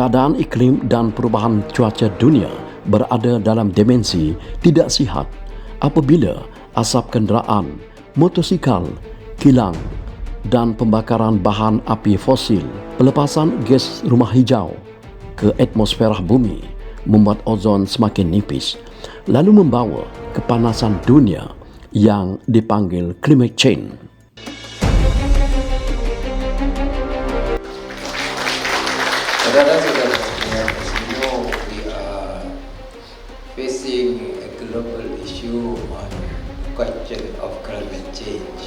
keadaan iklim dan perubahan cuaca dunia berada dalam dimensi tidak sihat apabila asap kenderaan, motosikal, kilang dan pembakaran bahan api fosil, pelepasan gas rumah hijau ke atmosfera bumi membuat ozon semakin nipis, lalu membawa kepanasan dunia yang dipanggil climate change. Saudara-saudara sekalian, as you know, we are facing a global issue on the question of climate change.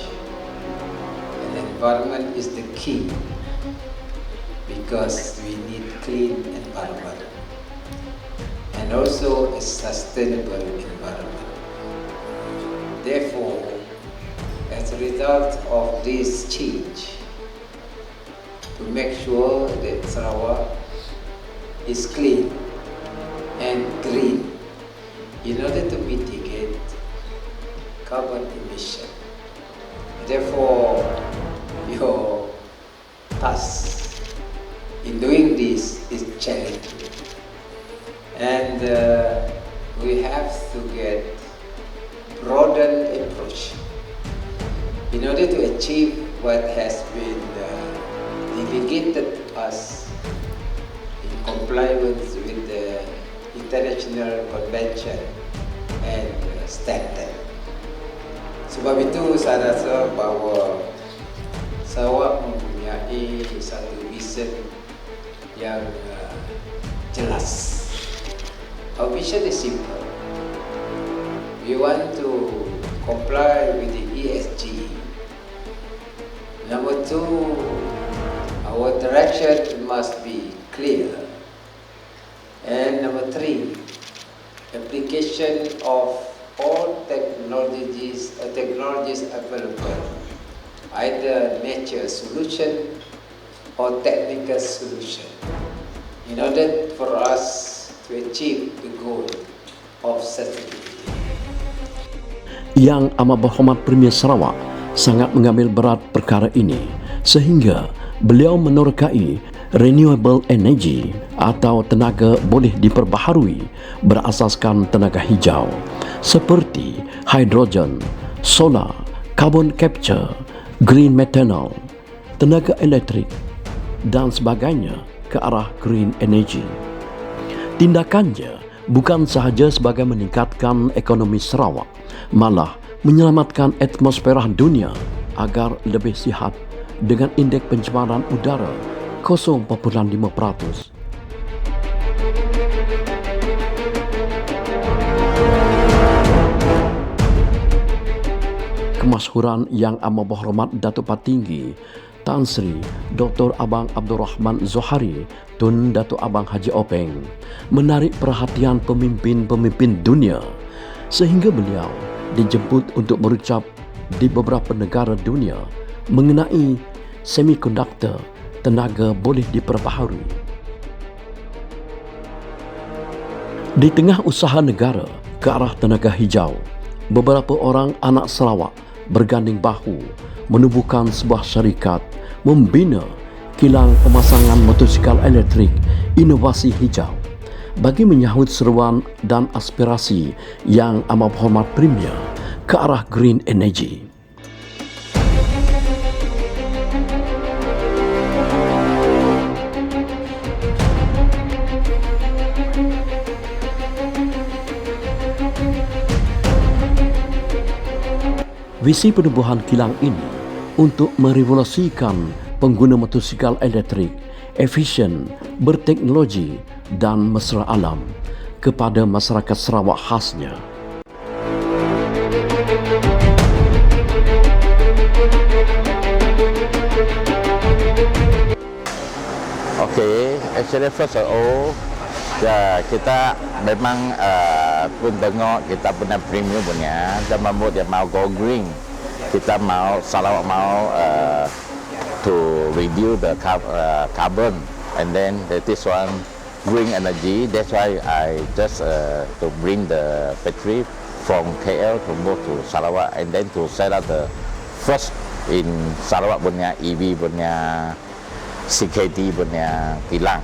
And environment is the key because we need clean environment and also a sustainable environment. Therefore, as a result of this change, to make sure that Sarawak is clean and green in order to mitigate carbon emission. Therefore, your task in doing this is challenging, and we have to get broadened approach in order to achieve what has been delegated us in compliance with the international convention and standard. Sebab itu saya rasa bahawa Sarawak mempunyai satu vision yang jelas. Our vision is simple. We want to comply with the ESG. Number two, our direction must be clear. And number three, application of all technologies available, either nature solution or technical solution, in order for us to achieve the goal of sustainability. Yang Amat Berhormat Premier Sarawak sangat mengambil berat perkara ini sehingga beliau menerokai renewable energy atau tenaga boleh diperbaharui berasaskan tenaga hijau seperti hidrogen, solar, carbon capture, green methanol, tenaga elektrik dan sebagainya ke arah green energy. Tindakannya bukan sahaja sebagai meningkatkan ekonomi Sarawak, malah menyelamatkan atmosfera dunia agar lebih sihat dengan indeks pencemaran udara 0.5%. Kemasyhuran Yang Amat Berhormat Datuk Patinggi Tan Sri Dr. Abang Abdul Rahman Zohari Tun Datuk Abang Haji Openg menarik perhatian pemimpin-pemimpin dunia sehingga beliau dijemput untuk berucap di beberapa negara dunia mengenai semikonduktor tenaga boleh diperbaharui. Di tengah usaha negara ke arah tenaga hijau, beberapa orang anak Sarawak berganding bahu menubuhkan sebuah syarikat membina kilang pemasangan motosikal elektrik inovasi hijau bagi menyahut seruan dan aspirasi Yang Amat Berhormat Premier ke arah green energy. Visi penubuhan kilang ini untuk merevolusikan pengguna motosikal elektrik efisien, berteknologi dan mesra alam kepada masyarakat Sarawak khasnya. Okay, actually first of all, kita memang pun tengok kita punya premium punya dan membuat dia mau go green. Kita mau Sarawak mau to reduce the carbon, and then this one green energy. That's why I just to bring the battery from KL to move to Sarawak, and then to set up the first in Sarawak punya EV punya CKD punya kilang.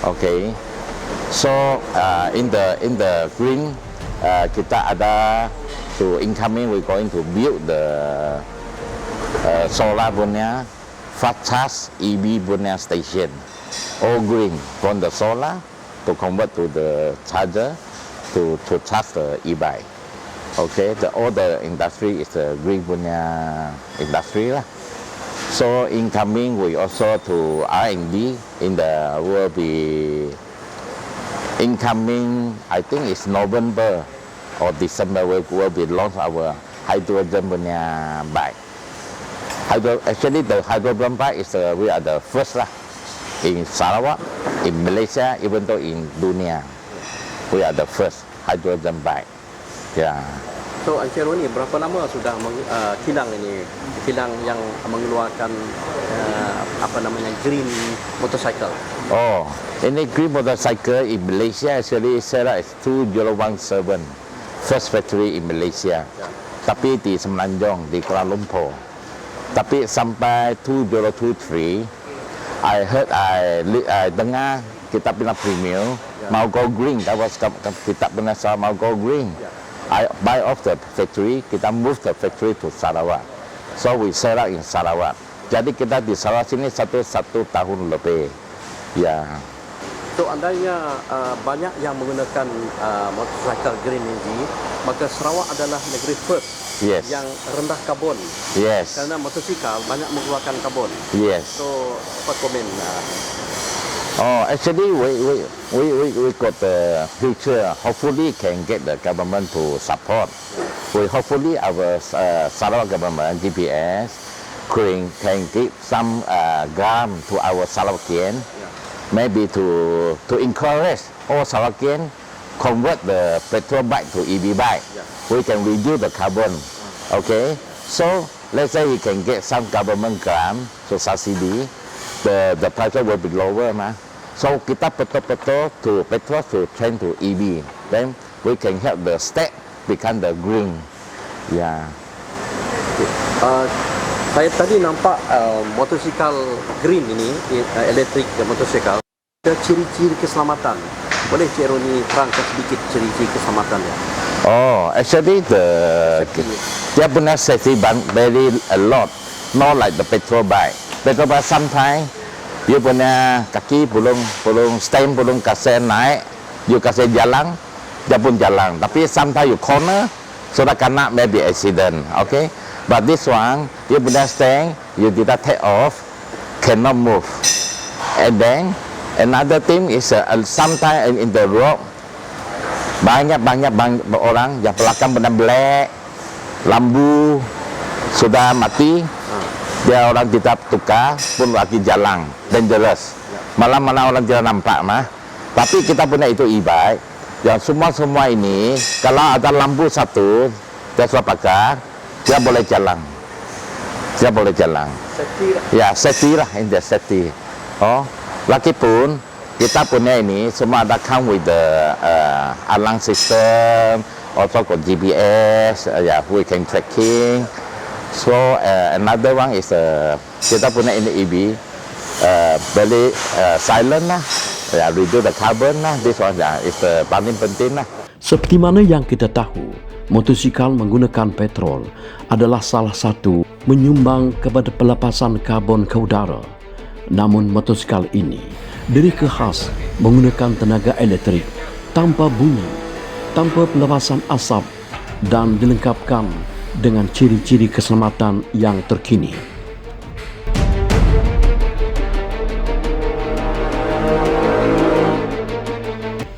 Okay. So in the green, kita ada to incoming, we're going to build the solar punya fast charge EV punya station, all green from the solar to convert to the charger to charge the e-bike. Okay, all the industry is the green punya industry lah. So incoming we also to R&D in the will be incoming, I think it's November or December will be launch our hydrogen punya bike. Actually the hydrogen bike is we are the first lah in Sarawak, in Malaysia, even though in dunia we are the first hydrogen bike. Yeah. So Encik Roni, berapa lama sudah kilang ini, kilang yang mengeluarkan green motorcycle? Oh, ini green motorcycle in Malaysia actually set up is 2017, first factory in Malaysia. Tapi di Semenanjung, di Kuala Lumpur. Tapi sampai 2023, I dengar kita punya premium mau go green, kita punya mau go green. I buy off the factory, kita move the factory to Sarawak. So we set up in Sarawak. Jadi kita di Sarawak sini satu tahun lebih. Ya. So andainya banyak yang menggunakan motorcycle green ini, maka Sarawak adalah negeri first yang rendah karbon. Yes. Karena motosikal banyak mengeluarkan karbon. Yes. So apa komen? Oh, actually, we got the future. Hopefully, can get the government to support. We hopefully our Sarawak government GPS can give some grant to our Sarawakian, maybe to encourage all Sarawakian convert the petrol bike to EV bike. We can reduce the carbon. Okay, so let's say we can get some government grant, so subsidy. The price will be lower, ma. So kita betul-betul to petrol to change to EV. Then we can help the state become the green. Yeah. Saya tadi nampak motosikal green ini, elektrik motosikal, ada ciri-ciri keselamatan. Boleh Cik Roni terangkan sedikit ciri-ciri keselamatannya? Oh, actually dia punya safety very a lot, not like the petrol bike. Petrol bike sometimes dia punya kaki belum stand, belum kasih naik, you kasih jalan, dia pun jalan. Tapi sometimes you corner, sudah kena maybe accident, okay? But this one, dia punya stand, you tidak take off, cannot move. And then another thing is sometimes in the road, banyak orang yang belakang benar black, lampu sudah mati. Dia orang tidak tukar pun lagi jalan dangerous. Malam orang tidak nampak mah. Tapi kita punya itu e-bike yang semua ini kalau ada lampu satu dia sudah pakai, dia boleh jalan. Dia boleh jalan. Safety lah. Ya, safety lah, in the safety. Oh, lagi pun kita punya ini semua ada come with the alarm system, also got GPS, we can tracking. So another one is kita punya ini EV very silent lah, reduce the carbon lah. This one is paling penting lah. Seperti mana yang kita tahu, motosikal menggunakan petrol adalah salah satu menyumbang kepada pelepasan karbon ke udara. Namun motosikal ini direka khas menggunakan tenaga elektrik tanpa bunyi, tanpa pelepasan asap dan dilengkapkan dengan ciri-ciri keselamatan yang terkini.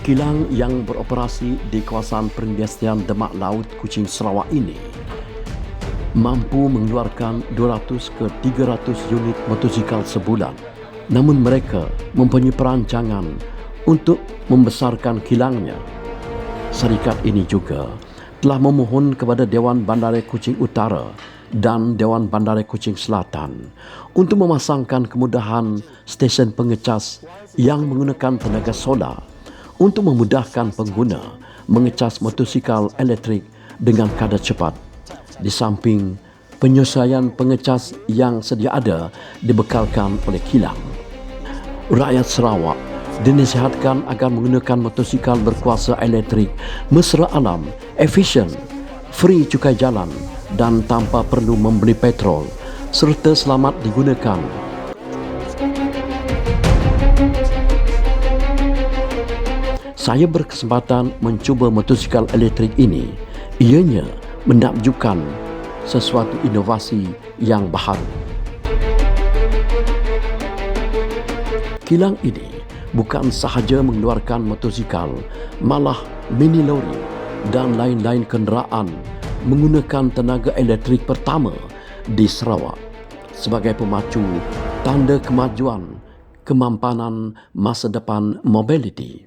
Kilang yang beroperasi di kawasan perindustrian Demak Laut Kuching Sarawak ini mampu mengeluarkan 200 ke 300 unit motosikal sebulan. Namun mereka mempunyai perancangan untuk membesarkan kilangnya. Syarikat ini juga telah memohon kepada Dewan Bandaraya Kuching Utara dan Dewan Bandaraya Kuching Selatan untuk memasangkan kemudahan stesen pengecas yang menggunakan tenaga solar untuk memudahkan pengguna mengecas motosikal elektrik dengan kadar cepat. Di samping penyesuaian pengecas yang sedia ada dibekalkan oleh kilang. Rakyat Sarawak dinasihatkan agar menggunakan motosikal berkuasa elektrik mesra alam, efisien, free cukai jalan dan tanpa perlu membeli petrol serta selamat digunakan. Saya berkesempatan mencuba motosikal elektrik ini. Ianya menakjubkan, sesuatu inovasi yang baharu. Kilang ini bukan sahaja mengeluarkan motosikal, malah mini lori dan lain-lain kenderaan menggunakan tenaga elektrik pertama di Sarawak sebagai pemacu tanda kemajuan kemampanan masa depan mobiliti.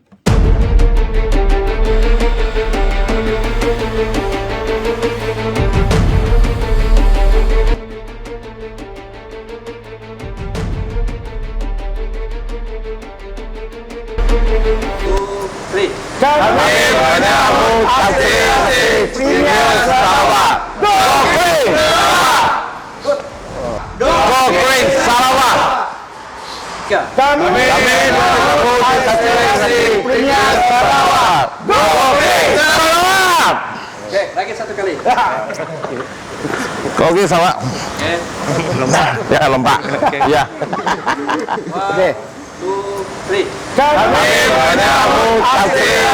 Kami menyambut hasil Premier Sarawak. Go Green! Go Green Sarawak! Kami menyambut hasil Premier Sarawak. Go Green Sarawak! Okey, lagi satu kali. Go Green Sarawak. Lompat. Ya, lompat. Ya. Okey. 2, 3. Kami menyambut hasil